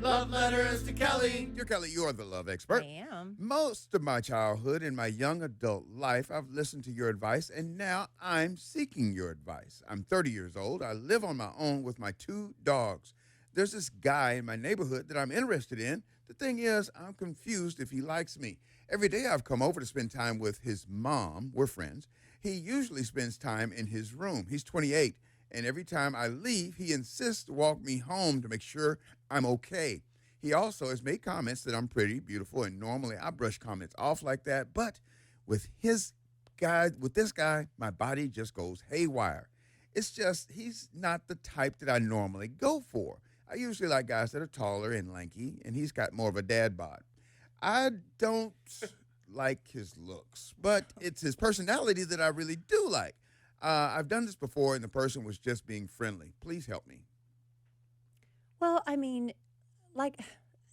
Love letters to Kelly. Dear Kelly, you are the love expert. I am. Most of my childhood and my young adult life, I've listened to your advice, and now I'm seeking your advice. I'm 30 years old. I live on my own with my 2 dogs. There's this guy in my neighborhood that I'm interested in. The thing is, I'm confused if he likes me. Every day I've come over to spend time with his mom. We're friends. He usually spends time in his room. He's 28. And every time I leave, he insists to walk me home to make sure I'm okay. He also has made comments that I'm pretty, beautiful, and normally I brush comments off like that. But with this guy, my body just goes haywire. It's just he's not the type that I normally go for. I usually like guys that are taller and lanky, and he's got more of a dad bod. I don't like his looks, but it's his personality that I really do like. I've done this before, and the person was just being friendly. Please help me. Well, I mean, like,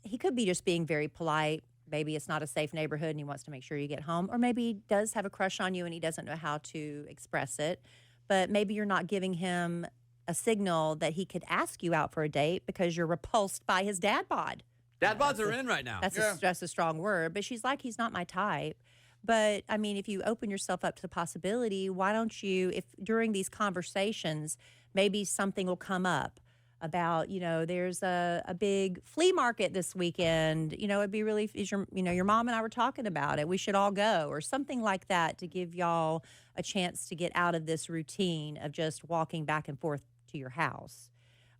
he could be just being very polite. Maybe it's not a safe neighborhood and he wants to make sure you get home. Or maybe he does have a crush on you and he doesn't know how to express it. But maybe you're not giving him a signal that he could ask you out for a date because you're repulsed by his dad bod. Dad bods are in right now. That's a strong word. But she's like, he's not my type. But, I mean, if you open yourself up to the possibility, why don't you, if during these conversations, maybe something will come up about, there's a big flea market this weekend. It'd be really, your mom and I were talking about it. We should all go or something like that to give y'all a chance to get out of this routine of just walking back and forth to your house.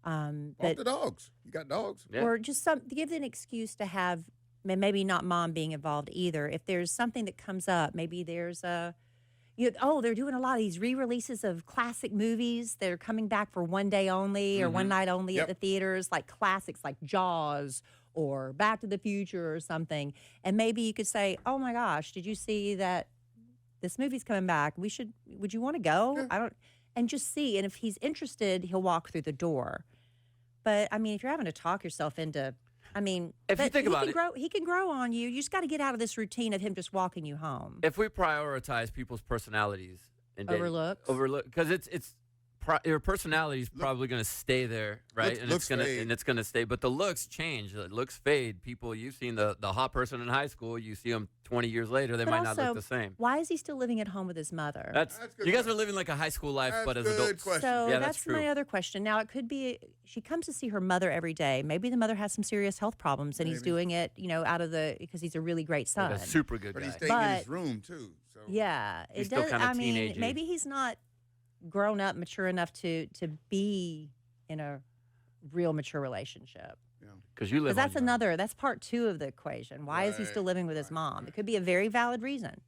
Walk the dogs. You got dogs. Yeah. Or just give an excuse to have, maybe not mom being involved either. If there's something that comes up, maybe there's they're doing a lot of these re-releases of classic movies. They're coming back for one day only or one night only at the theaters, like classics like Jaws or Back to the Future or something. And maybe you could say, oh my gosh, did you see that this movie's coming back? Would you want to go? Yeah. And just see. And if he's interested, he'll walk through the door. But I mean, if you're having to talk yourself into, if you think about it, he can grow on you. You just got to get out of this routine of him just walking you home. If we prioritize people's personalities and overlook, because your personality is probably going to stay there, right? It's going to stay. But the looks change. The looks fade. People, you've seen the hot person in high school. You see them 20 years later, they might not look the same. Why is he still living at home with his mother? You guys are living like a high school life, but as adults. So yeah, that's my other question. Now, it could be she comes to see her mother every day. Maybe the mother has some serious health problems, and he's doing it, because he's a really great son. Like a super good guy. But he's staying in his room, too. So. Yeah. He's still kind of teenage-y. Maybe he's not grown up, mature enough to be in a real mature relationship. Yeah. Because that's part 2 of the equation. Why is he still living with his mom? It could be a very valid reason.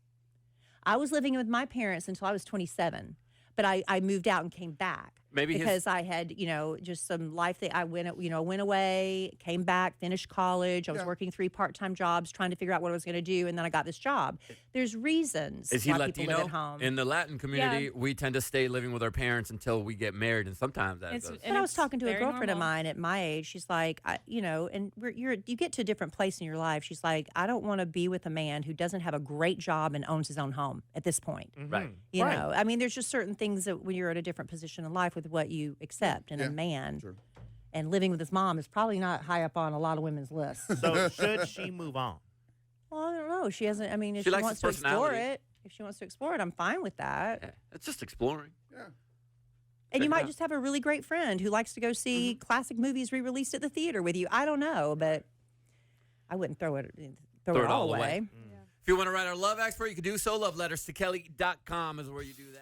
I was living with my parents until I was 27, but I moved out and came back. Maybe because I had, just some life that I went away, came back, finished college. I was working 3 part-time jobs, trying to figure out what I was going to do, and then I got this job. There's reasons Is he why Latino? People live at home. In the Latin community, we tend to stay living with our parents until we get married, and sometimes that does. And I was talking to a girlfriend of mine at my age. She's like, and you get to a different place in your life. She's like, I don't want to be with a man who doesn't have a great job and owns his own home at this point. Mm-hmm. Right. There's just certain things that when you're at a different position in life with what you accept in a man. Sure. And living with his mom is probably not high up on a lot of women's lists. So should she move on? Well, I don't know. She hasn't. If She she likes wants his to explore personality. it, I'm fine with that. Yeah. It's just exploring. Yeah. And you might just have a really great friend who likes to go see classic movies re-released at the theater with you. I don't know, but I wouldn't throw it all away. If you want to write our love expert, you can do so. Loveletterstokelly.com is where you do that.